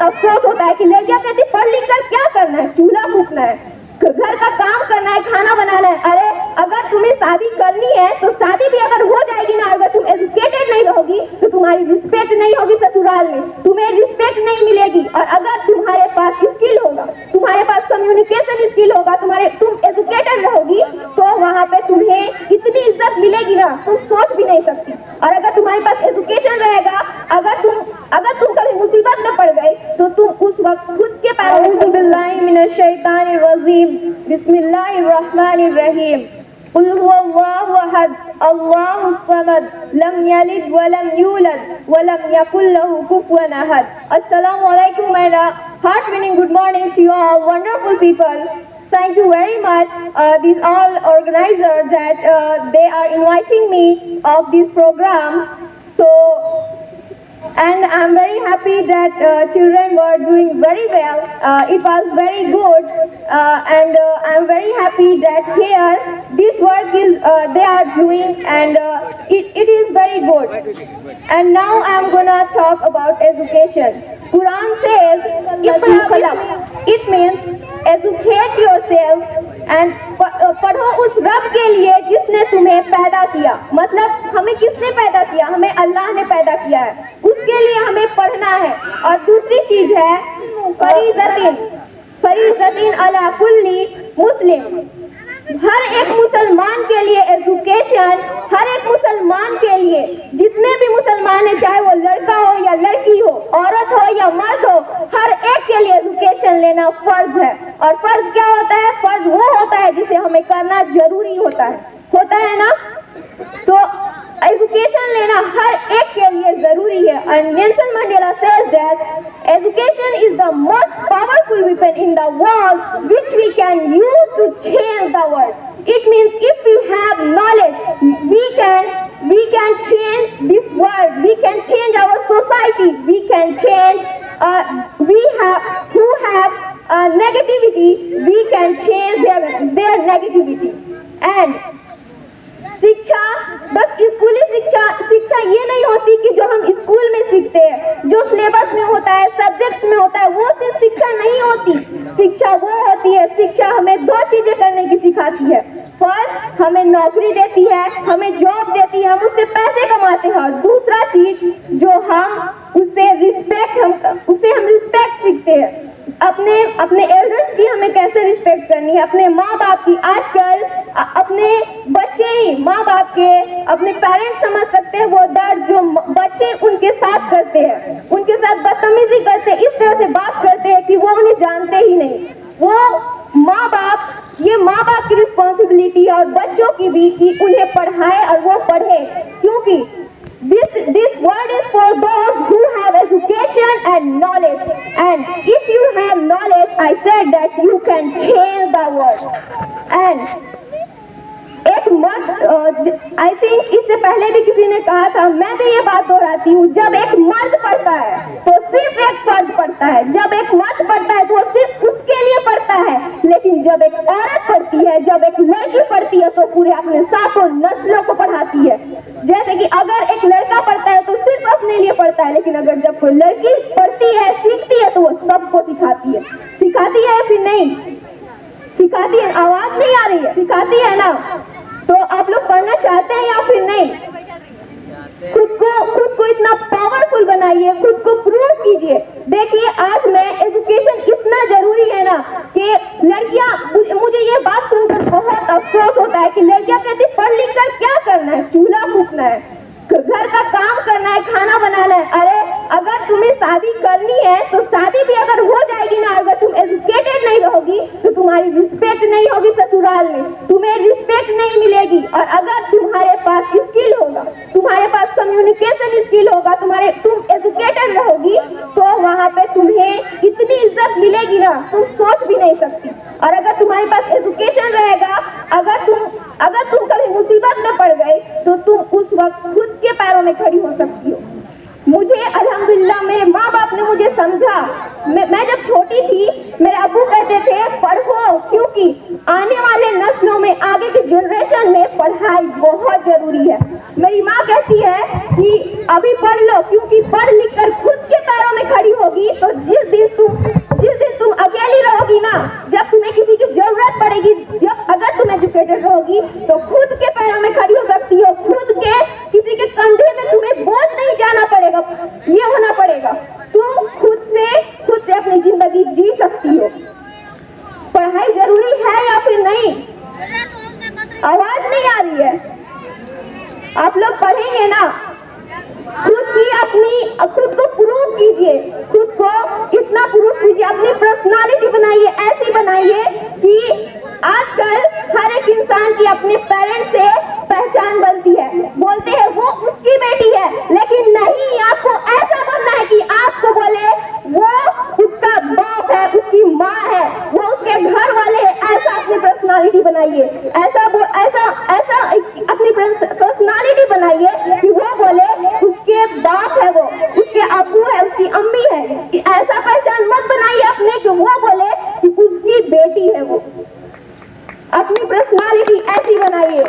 बहुत अफसोस होता है कि लड़कियां कहती पढ़ लिख कर क्या करना है, चूल्हा फूकना है, घर का काम करना है, खाना बनाना है। अरे अगर तुम्हें शादी करनी है तो शादी भी अगर हो जाएगी ना, अगर तुम एजुकेटेड नहीं रहोगी तो तुम्हारी रिस्पेक्ट नहीं होगी ससुराल में, तुम्हें रिस्पेक्ट नहीं मिलेगी। और अगर तुम्हारे पास स्किल होगा, तुम्हारे पास कम्युनिकेशन स्किल होगा, तुम एजुकेटेड रहोगी तो वहाँ पे तुम्हें इतनी इज्जत मिलेगी ना, तुम सोच भी नहीं सकती। और अगर तुम्हारे पास एजुकेशन रहेगा, अगर तुम कभी मुसीबत में पड़ गए तो तुम उस वक्त खुद के पैरों बिस्मिल्लाहिर्रहमानिर्रहीम। कुल हुवल्लाहु अहद अल्लाहुस समद लम यलिद वलम यूलद वलम यकुल लहू कुफुवन अहद। अस्सलामु अलैकुम and heart-winning good morning to you all wonderful people. Thank you very much, these all organizers that they are inviting me of this program. And I'm very happy that children were doing very well. It was very good, and I'm very happy that here this work is they are doing, and it is very good. And now I'm gonna talk about education. Quran says, it means educate yourself and पढ़ो उस रब के लिए जिसने तुम्हें पैदा किया। मतलब हमें किसने पैदा किया? हमें अल्लाह ने पैदा किया है, उसके लिए हमें पढ़ना है। और दूसरी चीज है फरीज़तिन अला कुल्ली मुस्लिम, हर एक मुसलमान के लिए एजुकेशन, हर एक मुसलमान के लिए, जितने भी मुसलमान है, चाहे वो लड़का हो या लड़की हो, औरत हो या मर्द हो, हर एक के लिए एजुकेशन लेना फर्ज है। और फर्ज क्या होता है? फर्ज वो होता है जिसे हमें करना जरूरी होता है ना। तो एजुकेशन लेना हर एक के लिए जरूरी है। And Nelson Mandela says that education is the most powerful weapon in the world which we can use to change the world. It means if we have knowledge, we can change this world, we can change our society, we can change who have negativity, we can change their negativity. And शिक्षा बस स्कूली शिक्षा ये नहीं होती कि जो हम स्कूल में सीखते हैं, जो सिलेबस में होता है, सब्जेक्ट में होता है, वो सिर्फ शिक्षा नहीं होती। शिक्षा वो होती है, शिक्षा हमें दो चीजें करने की सिखाती है। फर्स्ट, हमें नौकरी देती है, हमें जॉब देती है, हम उससे पैसे कमाते हैं। और दूसरा चीज जो हम उससे रिस्पेक्ट सीखते हैं, अपने एल्डर्स की हमें कैसे रिस्पेक्ट करनी है, अपने माँ बाप की। आजकल अपने बच्चे ही माँ बाप के, अपने पेरेंट्स समझ सकते हैं वो दर्द जो बच्चे उनके साथ करते हैं, उनके साथ बदतमीजी करते हैं, इस तरह से बात करते हैं कि वो उन्हें जानते ही नहीं। ये माँ बाप की रिस्पॉन्सिबिलिटी और बच्चों की भी कि उन्हें पढ़ाए और वो पढ़े, क्योंकि this word is for those who have education and knowledge. And if you have knowledge, I said that you can change the world. And एक मर्द, आई थिंक इससे पहले भी किसी ने कहा था, मैं भी ये बात दोहराती हूँ, जब एक मर्द पढ़ता है तो सिर्फ एक फर्ज पढ़ता है, जब एक मर्द पढ़ता है तो वो सिर्फ उसके लिए पढ़ता है। लेकिन जब एक औरत पढ़ती है, जब एक लड़की पढ़ती है तो पूरे अपने सातों नस्लों को पढ़ाती है। जैसे कि अगर एक लड़का पढ़ता है तो सिर्फ अपने लिए पढ़ता है, लेकिन अगर जब कोई लड़की पढ़ती है, सीखती है, तो वो सबको सिखाती है। सिखाती है या फिर नहीं सिखाती है? आवाज नहीं आ रही है? सिखाती है ना। तो आप लोग पढ़ना चाहते हैं या फिर नहीं? खुद को इतना पावरफुल बनाइए, खुद को प्रूव कीजिए। देखिए आज में एजुकेशन इतना जरूरी है ना कि लड़कियां, मुझे ये बात सुनकर बहुत अफसोस होता है कि लड़कियां कहती पढ़ लिख कर क्या करना है, चूल्हा फूकना है, घर का काम करना है, खाना बनाना है। अरे अगर तुम्हें शादी करनी है तो शादी भी अगर हो जाएगी ना, अगर तुम एजुकेटेड नहीं रहोगी तो तुम्हारी रिस्पेक्ट नहीं होगी ससुराल में, तुम्हें रिस्पेक्ट नहीं मिलेगी। और अगर तुम्हारे पास स्किल होगा, तुम्हारे पास कम्युनिकेशन स्किल होगा, तुम एजुकेटेड रहोगी तो वहाँ पे तुम्हें इतनी इज्जत मिलेगी ना, तुम सोच भी नहीं सकती। और अगर तुम्हारे पास एजुकेशन रहेगा, अगर तुम कभी मुसीबत में पड़ गए तो तुम उस वक्त खुद के पैरों में खड़ी हो सकती हो। मुझे अल्हम्दुलिल्लाह मेरे माँ बाप ने मुझे समझा। मैं जब छोटी थी मेरे अब्बू कहते थे पढ़ो, क्योंकि आने वाले नस्लों में, आगे की जनरेशन में पढ़ाई बहुत जरूरी है। मेरी माँ कहती है कि अभी पढ़ लो, क्योंकि पढ़ लिख कर खुद के पैरों में खड़ी होगी तो जिस दिन कीजिए, खुद को इतना प्रूफ कीजिए, अपनी पर्सनालिटी बनाइए, ऐसी बनाइए कि आजकल हर एक इंसान की अपने पेरेंट्स से पहचान बनती है। बोलते हैं वो उसकी बेटी है, लेकिन नहीं, आपको ऐसा बनना है कि आपको बोले वो उसका बाप है, उसकी माँ है, वो उसके घर वाले हैं। ऐसा अपनी पर्सनालिटी बनाइए, ऐसा अपनी पर्सनालिटी बनाइए कि वो बोले उसके बाप है, वो उसके अब्बू है, उसकी अम्मी है। ऐसा पहचान मत बनाइए अपने कि वो बोले कि उसकी बेटी है वो। अपनी पर्सनालिटी ऐसी बनाइए।